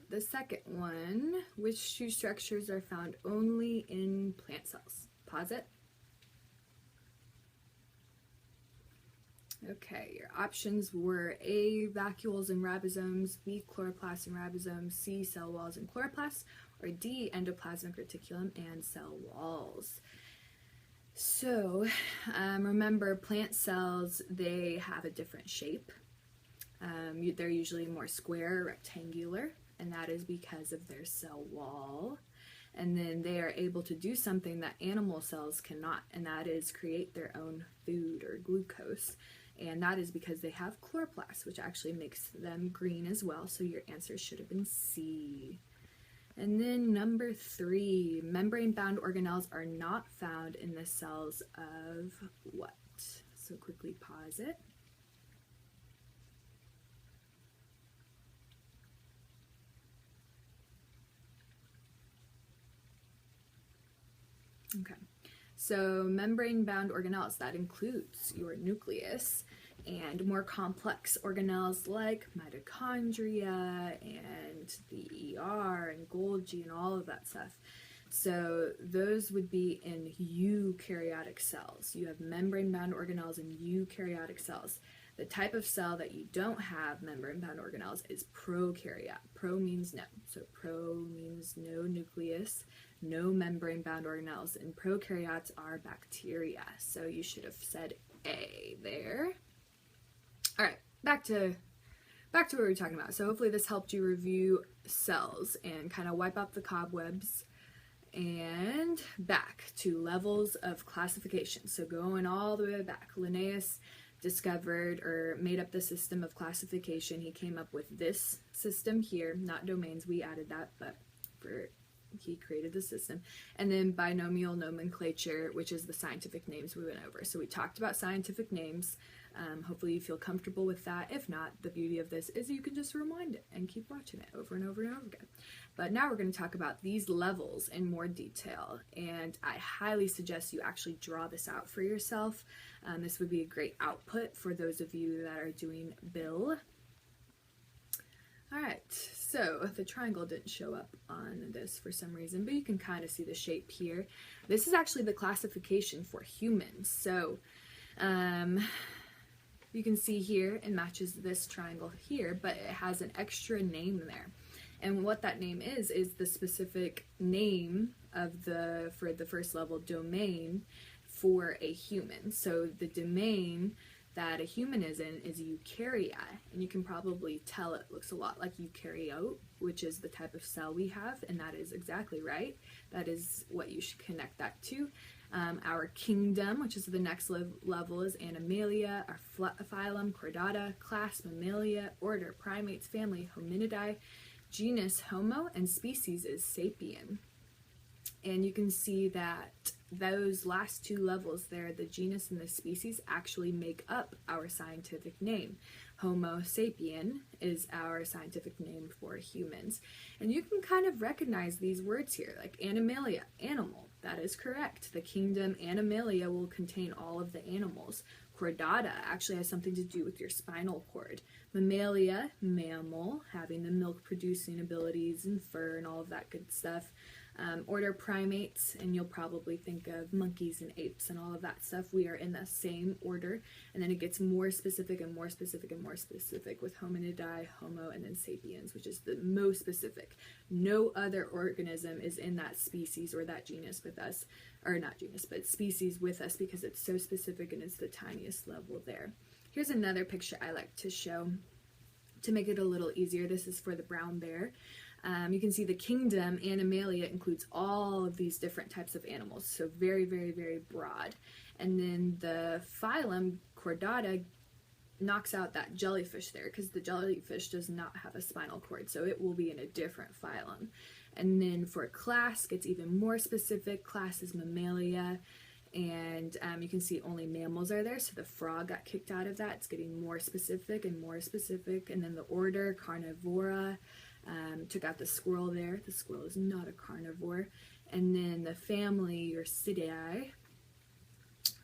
the second one. Which two structures are found only in plant cells? Pause it. Okay, your options were A, vacuoles and ribosomes, B, chloroplasts and ribosomes, C, cell walls and chloroplasts, or D, endoplasmic reticulum and cell walls. So remember, plant cells, they have a different shape. They're usually more square or rectangular, and that is because of their cell wall. And then they are able to do something that animal cells cannot, and that is create their own food or glucose. And that is because they have chloroplasts, which actually makes them green as well. So your answer should have been C. And then number 3, membrane-bound organelles are not found in the cells of what? So quickly pause it. Okay, so membrane-bound organelles, that includes your nucleus, and more complex organelles like mitochondria and the ER and Golgi and all of that stuff. So those would be in eukaryotic cells. You have membrane-bound organelles in eukaryotic cells. The type of cell that you don't have membrane-bound organelles is prokaryote. Pro means no. So pro means no nucleus, no membrane-bound organelles, and prokaryotes are bacteria. So you should have said A there. All right, back to what we were talking about. So hopefully this helped you review cells and kind of wipe out the cobwebs. And back to levels of classification. So going all the way back, Linnaeus discovered or made up the system of classification. He came up with this system here, not domains, we added that, but he created the system. And then binomial nomenclature, which is the scientific names we went over. So we talked about scientific names. Hopefully you feel comfortable with that. If not, the beauty of this is you can just rewind it and keep watching it over and over and over again. But now we're going to talk about these levels in more detail, and I highly suggest you actually draw this out for yourself. This would be a great output for those of you that are doing Bill. Alright, so the triangle didn't show up on this for some reason, but you can kind of see the shape here. This is actually the classification for humans. So you can see here it matches this triangle here, but it has an extra name there. And what that name is the specific name of for the first level domain for a human. So the domain that a human is in is eukarya, and you can probably tell it looks a lot like eukaryote, which is the type of cell we have, and that is exactly right. That is what you should connect that to. Our kingdom, which is the next level, is Animalia, our phylum, Chordata, class, Mammalia, order, primates, family, Hominidae, genus, Homo, and species is Sapien. And you can see that those last two levels there, the genus and the species, actually make up our scientific name. Homo sapien is our scientific name for humans. And you can kind of recognize these words here, like Animalia, animal. That is correct. The kingdom Animalia will contain all of the animals. Chordata actually has something to do with your spinal cord. Mammalia, mammal, having the milk-producing abilities and fur and all of that good stuff. Order primates, and you'll probably think of monkeys and apes and all of that stuff. We are in the same order, and then it gets more specific and more specific and more specific with Hominidae, Homo, and then Sapiens, which is the most specific. No other organism is in that species or that genus with us, or not genus, but species with us, because it's so specific and it's the tiniest level there. Here's another picture I like to show to make it a little easier. This is for the brown bear. You can see the kingdom, Animalia, includes all of these different types of animals, so very, very, very broad. And then the phylum, Chordata, knocks out that jellyfish there, because the jellyfish does not have a spinal cord, so it will be in a different phylum. And then for class, gets even more specific. Class is Mammalia, and you can see only mammals are there, so the frog got kicked out of that. It's getting more specific and more specific. And then the order, Carnivora, took out the squirrel there. The squirrel is not a carnivore. And then the family, Ursidae,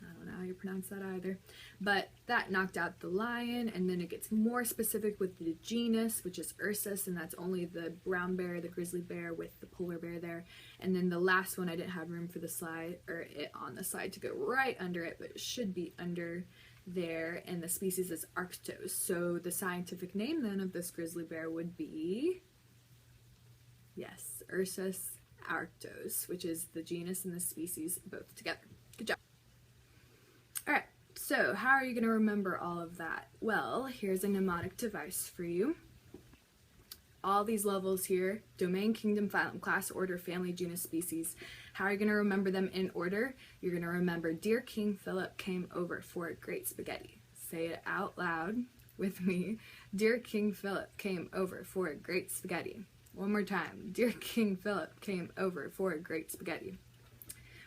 I don't know how you pronounce that either. But that knocked out the lion, and then it gets more specific with the genus, which is Ursus, and that's only the brown bear, the grizzly bear with the polar bear there. And then the last one, I didn't have room for the slide, or it on the slide to go right under it, but it should be under there, and the species is Arctos. So the scientific name then of this grizzly bear would be, yes, Ursus arctos, which is the genus and the species both together. Good job. All right, so how are you going to remember all of that? Well, here's a mnemonic device for you. All these levels here: domain, kingdom, phylum, class, order, family, genus, species. How are you going to remember them in order? You're going to remember, dear King Philip came over for a great spaghetti. Say it out loud with me. Dear King Philip came over for a great spaghetti. One more time. Dear King Philip came over for a great spaghetti.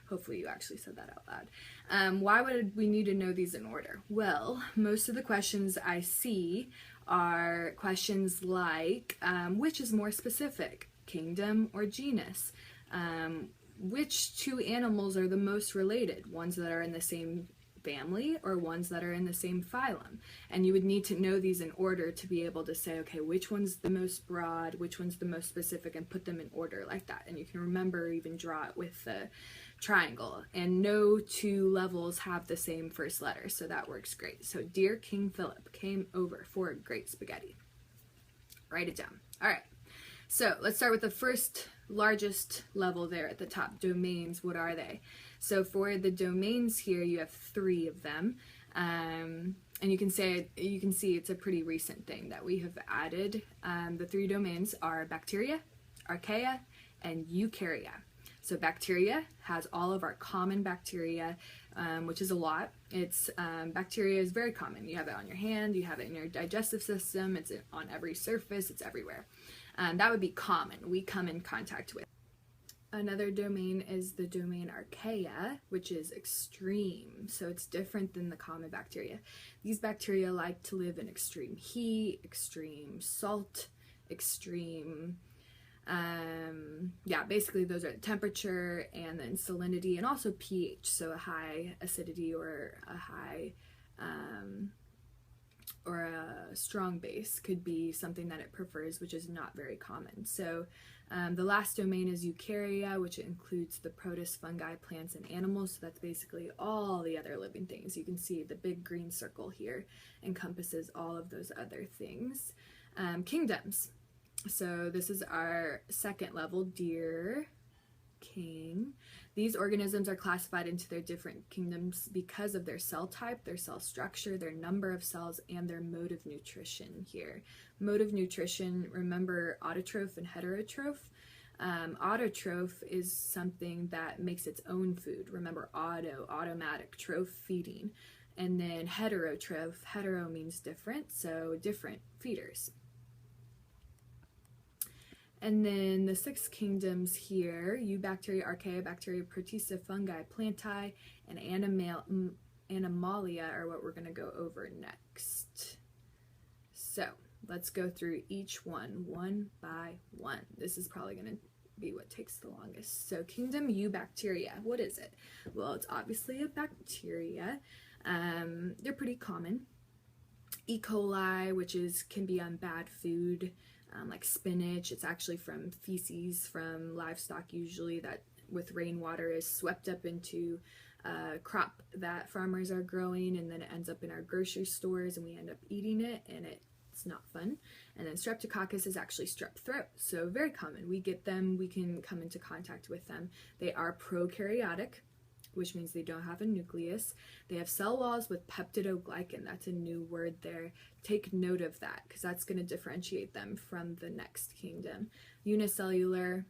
Hopefully you actually said that out loud. Why would we need to know these in order? Well, most of the questions I see are questions like, which is more specific, kingdom or genus? Which two animals are the most related? Ones that are in the same family or ones that are in the same phylum? And you would need to know these in order to be able to say, okay, which one's the most broad, which one's the most specific, and put them in order like that. And you can remember, even draw it with the triangle. And no two levels have the same first letter, so that works great. So dear King Philip came over for a great spaghetti. Write it down. All right, so let's start with the first largest level there at the top, domains. What are they? So for the domains here, you have 3 of them, and you can see it's a pretty recent thing that we have added. The 3 domains are bacteria, archaea, and eukarya. So bacteria has all of our common bacteria, which is a lot. Bacteria is very common. You have it on your hand, you have it in your digestive system, it's on every surface, it's everywhere. That would be common, we come in contact with. Another domain is the domain archaea, which is extreme. So it's different than the common bacteria. These bacteria like to live in extreme heat, extreme salt, extreme, basically those are temperature and then salinity and also pH. So a high acidity or a high, or a strong base could be something that it prefers, which is not very common. So the last domain is eukarya, which includes the protists, fungi, plants, and animals. So that's basically all the other living things. You can see the big green circle here encompasses all of those other things. Kingdoms. So this is our second level, dear King. These organisms are classified into their different kingdoms because of their cell type, their cell structure, their number of cells, and their mode of nutrition here. Mode of nutrition, remember autotroph and heterotroph. Autotroph is something that makes its own food. Remember automatic, troph, feeding. And then heterotroph, hetero means different, so different feeders. And then the 6 kingdoms here, Eubacteria, Archaea, Bacteria, Protista, Fungi, Plantae, and Animalia are what we're going to go over next. So let's go through each one by one. This is probably going to be what takes the longest. So kingdom Eubacteria, what is it? Well, it's obviously a bacteria. They're pretty common. E. coli, which can be on bad food. Like spinach, it's actually from feces from livestock usually that with rainwater is swept up into a crop that farmers are growing, and then it ends up in our grocery stores and we end up eating it, and it's not fun. And then streptococcus is actually strep throat, so very common. We get them, we can come into contact with them. They are prokaryotic, which means they don't have a nucleus. They have cell walls with peptidoglycan. That's a new word there. Take note of that because that's going to differentiate them from the next kingdom. Unicellular,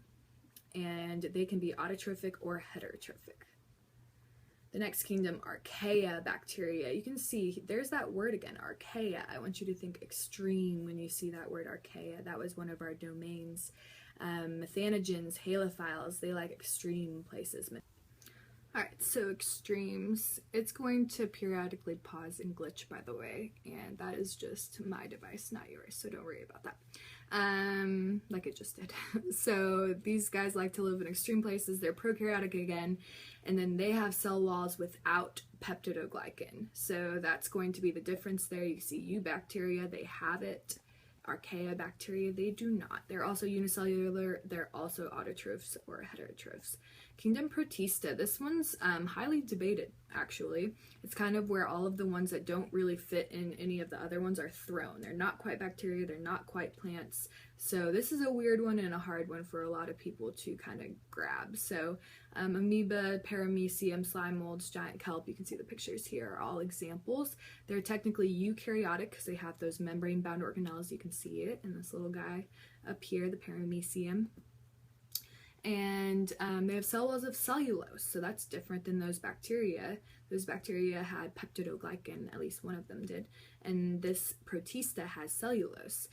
and they can be autotrophic or heterotrophic. The next kingdom, archaea bacteria. You can see there's that word again, archaea. I want you to think extreme when you see that word archaea. That was one of our domains. Methanogens, halophiles, they like extreme places. Alright, so extremes. It's going to periodically pause and glitch, by the way, and that is just my device, not yours, so don't worry about that. Like it just did. So these guys like to live in extreme places. They're prokaryotic again, and then they have cell walls without peptidoglycan. So that's going to be the difference there. You see eubacteria, they have it. Archaeobacteria, they do not. They're also unicellular, they're also autotrophs or heterotrophs. Kingdom Protista, this one's highly debated, actually. It's kind of where all of the ones that don't really fit in any of the other ones are thrown. They're not quite bacteria, they're not quite plants. So this is a weird one and a hard one for a lot of people to kind of grab. So amoeba, paramecium, slime molds, giant kelp, you can see the pictures here, are all examples. They're technically eukaryotic because they have those membrane-bound organelles. You can see it in this little guy up here, the paramecium. And they have cell walls of cellulose, so that's different than those bacteria. Those bacteria had peptidoglycan, at least one of them did, and this protista has cellulose.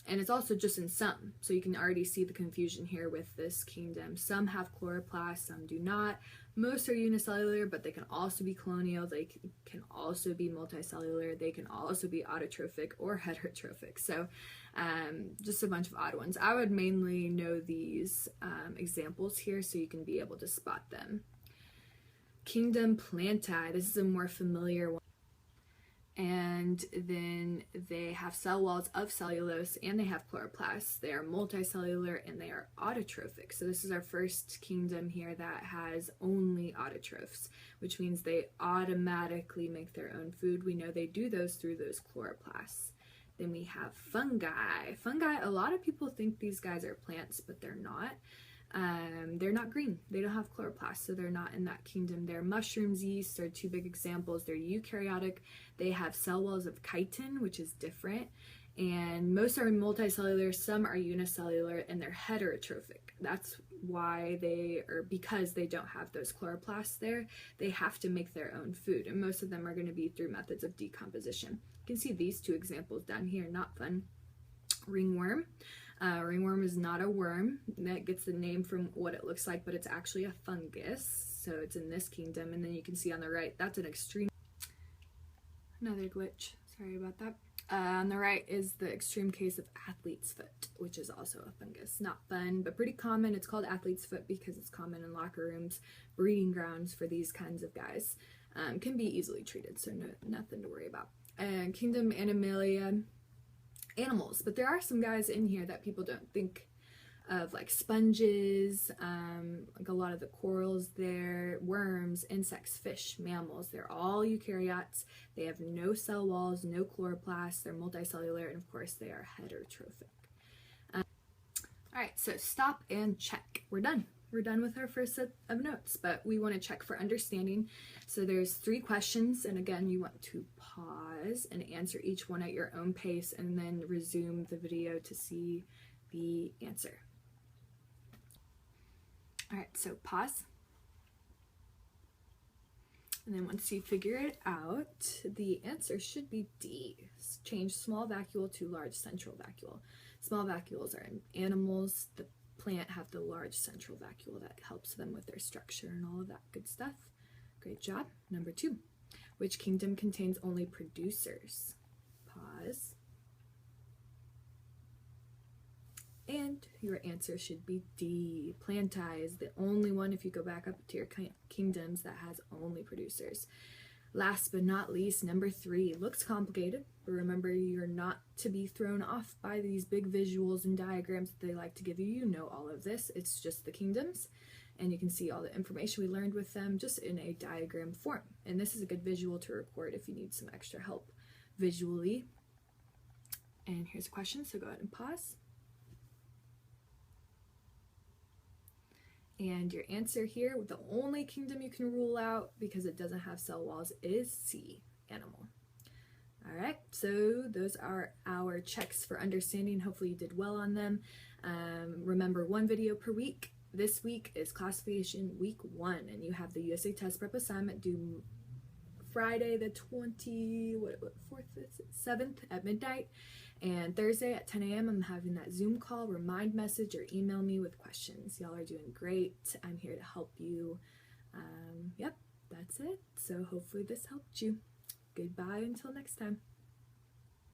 And it's also just in some, so you can already see the confusion here with this kingdom. Some have chloroplasts, some do not. Most are unicellular, but they can also be colonial, they can also be multicellular, they can also be autotrophic or heterotrophic. So just a bunch of odd ones. I would mainly know these examples here so you can be able to spot them. Kingdom Plantae, this is a more familiar one. And then they have cell walls of cellulose and they have chloroplasts. They are multicellular and they are autotrophic. So this is our first kingdom here that has only autotrophs, which means they automatically make their own food. We know they do those through those chloroplasts. Then we have fungi. Fungi, a lot of people think these guys are plants, but they're not. They're not green. They don't have chloroplasts, so they're not in that kingdom. They're mushrooms, yeast are two big examples. They're eukaryotic. They have cell walls of chitin, which is different. And most are multicellular, some are unicellular, and they're heterotrophic. That's why because they don't have those chloroplasts there, they have to make their own food. And most of them are going to be through methods of decomposition. You can see these two examples down here, not fun. Ringworm. Ringworm is not a worm. That gets the name from what it looks like, but it's actually a fungus. So it's in this kingdom. And then you can see on the right, that's an extreme. Another glitch. Sorry about that. On the right is the extreme case of athlete's foot, which is also a fungus. Not fun, but pretty common. It's called athlete's foot because it's common in locker rooms, breeding grounds for these kinds of guys. Can be easily treated, so nothing to worry about. Kingdom Animalia. Animals, but there are some guys in here that people don't think of, like sponges, like a lot of the corals there, worms, insects, fish, mammals. They're all eukaryotes. They have no cell walls, no chloroplasts, they're multicellular, and of course they are heterotrophic. Alright, so stop and check. We're done. We're done with our first set of notes, but we want to check for understanding. So there's 3 questions, and again, you want to pause and answer each one at your own pace, and then resume the video to see the answer. All right, so pause. And then once you figure it out, the answer should be D. Change small vacuole to large central vacuole. Small vacuoles are in animals. The plant have the large central vacuole that helps them with their structure and all of that good stuff. Great job. Number 2. Which kingdom contains only producers? Pause. And your answer should be D. Plantae is the only one, if you go back up to your kingdoms, that has only producers. Last but not least, number 3. Looks complicated, but remember, you're not to be thrown off by these big visuals and diagrams that they like to give you. You know all of this. It's just the kingdoms, and you can see all the information we learned with them just in a diagram form. And this is a good visual to record if you need some extra help visually. And here's a question, so go ahead and pause. And your answer here, the only kingdom you can rule out because it doesn't have cell walls, is C, animal. All right, so those are our checks for understanding. Hopefully you did well on them. Remember, 1 video per week. This week is classification week 1, and you have the USA Test Prep assignment due Friday the 7th at midnight, and Thursday at 10 a.m. I'm having that Zoom call. Remind, message, or email me with questions. Y'all are doing great. I'm here to help you. Yep, that's it. So hopefully this helped you. Goodbye until next time.